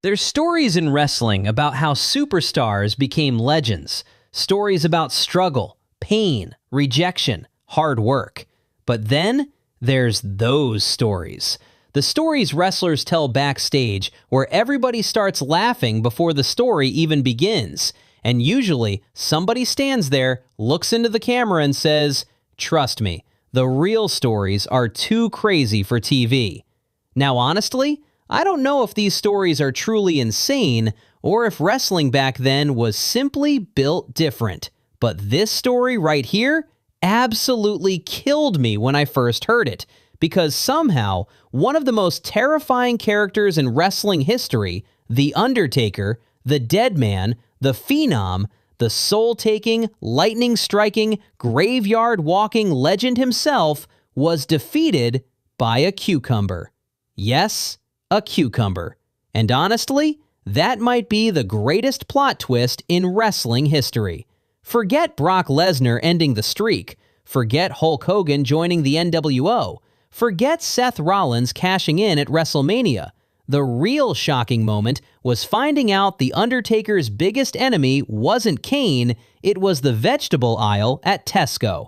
There's stories in wrestling about how superstars became legends, stories about struggle, pain, rejection, hard work. But then there's those stories. The stories wrestlers tell backstage where everybody starts laughing before the story even begins. And usually somebody stands there, looks into the camera and says, "Trust me, the real stories are too crazy for TV." Now honestly, I don't know if these stories are truly insane or if wrestling back then was simply built different. But this story right here absolutely killed me when I first heard it, because somehow one of the most terrifying characters in wrestling history, The Undertaker, the Deadman, the Phenom, the soul-taking, lightning-striking, graveyard-walking legend himself, was defeated by a cucumber. Yes, a cucumber. And honestly, that might be the greatest plot twist in wrestling history. Forget Brock Lesnar ending the streak. Forget Hulk Hogan joining the NWO. Forget Seth Rollins cashing in at WrestleMania. The real shocking moment was finding out The Undertaker's biggest enemy wasn't Kane, it was the vegetable aisle at Tesco.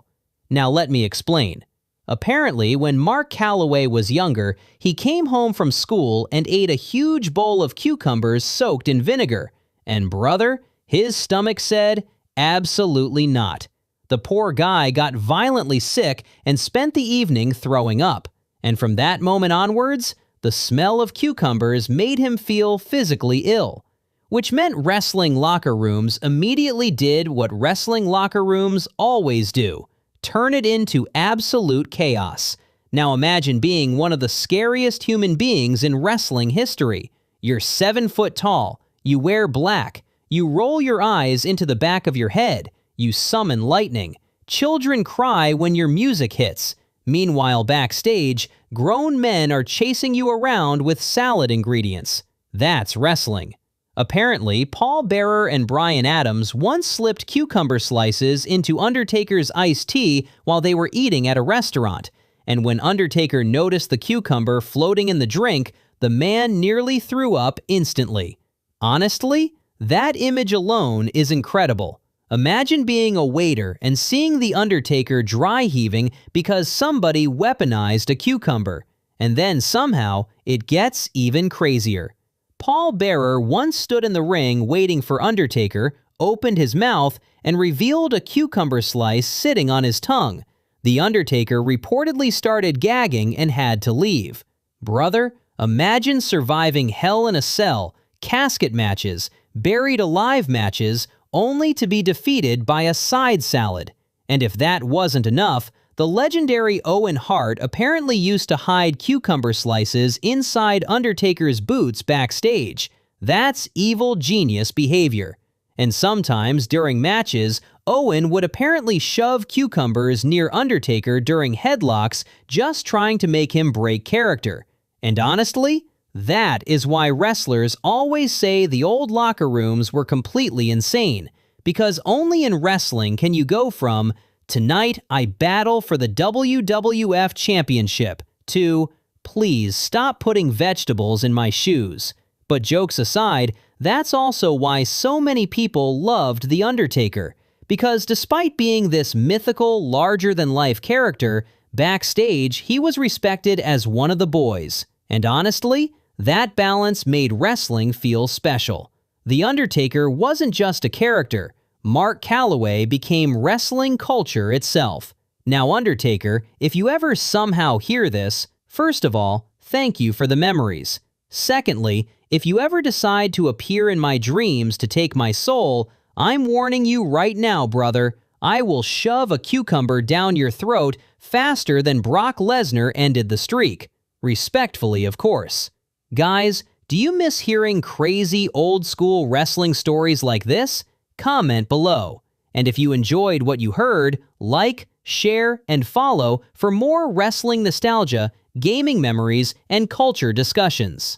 Now let me explain. Apparently, when Mark Calloway was younger, he came home from school and ate a huge bowl of cucumbers soaked in vinegar. And brother, his stomach said, absolutely not. The poor guy got violently sick and spent the evening throwing up. And from that moment onwards, the smell of cucumbers made him feel physically ill. Which meant wrestling locker rooms immediately did what wrestling locker rooms always do. Turn it into absolute chaos. Now imagine being one of the scariest human beings in wrestling history. You're 7 foot tall, you wear black, you roll your eyes into the back of your head, you summon lightning, children cry when your music hits. Meanwhile backstage, grown men are chasing you around with salad ingredients. That's wrestling. Apparently, Paul Bearer and Bryan Adams once slipped cucumber slices into Undertaker's iced tea while they were eating at a restaurant. And when Undertaker noticed the cucumber floating in the drink, the man nearly threw up instantly. Honestly, that image alone is incredible. Imagine being a waiter and seeing The Undertaker dry heaving because somebody weaponized a cucumber. And then somehow, it gets even crazier. Paul Bearer once stood in the ring waiting for Undertaker, opened his mouth, and revealed a cucumber slice sitting on his tongue. The Undertaker reportedly started gagging and had to leave. Brother, imagine surviving Hell in a Cell, casket matches, buried alive matches, only to be defeated by a side salad. And if that wasn't enough, the legendary Owen Hart apparently used to hide cucumber slices inside Undertaker's boots backstage. That's evil genius behavior. And sometimes, during matches, Owen would apparently shove cucumbers near Undertaker during headlocks, just trying to make him break character. And honestly, that is why wrestlers always say the old locker rooms were completely insane. Because only in wrestling can you go from "Tonight, I battle for the WWF Championship," to "Please stop putting vegetables in my shoes." But jokes aside, that's also why so many people loved The Undertaker. Because despite being this mythical, larger-than-life character, backstage he was respected as one of the boys. And honestly, that balance made wrestling feel special. The Undertaker wasn't just a character. Mark Calloway became wrestling culture itself. Now Undertaker, if you ever somehow hear this, first of all, thank you for the memories. Secondly, if you ever decide to appear in my dreams to take my soul, I'm warning you right now, brother, I will shove a cucumber down your throat faster than Brock Lesnar ended the streak. Respectfully, of course. Guys, do you miss hearing crazy old-school wrestling stories like this? Comment below. And if you enjoyed what you heard, like, share, and follow for more wrestling nostalgia, gaming memories, and culture discussions.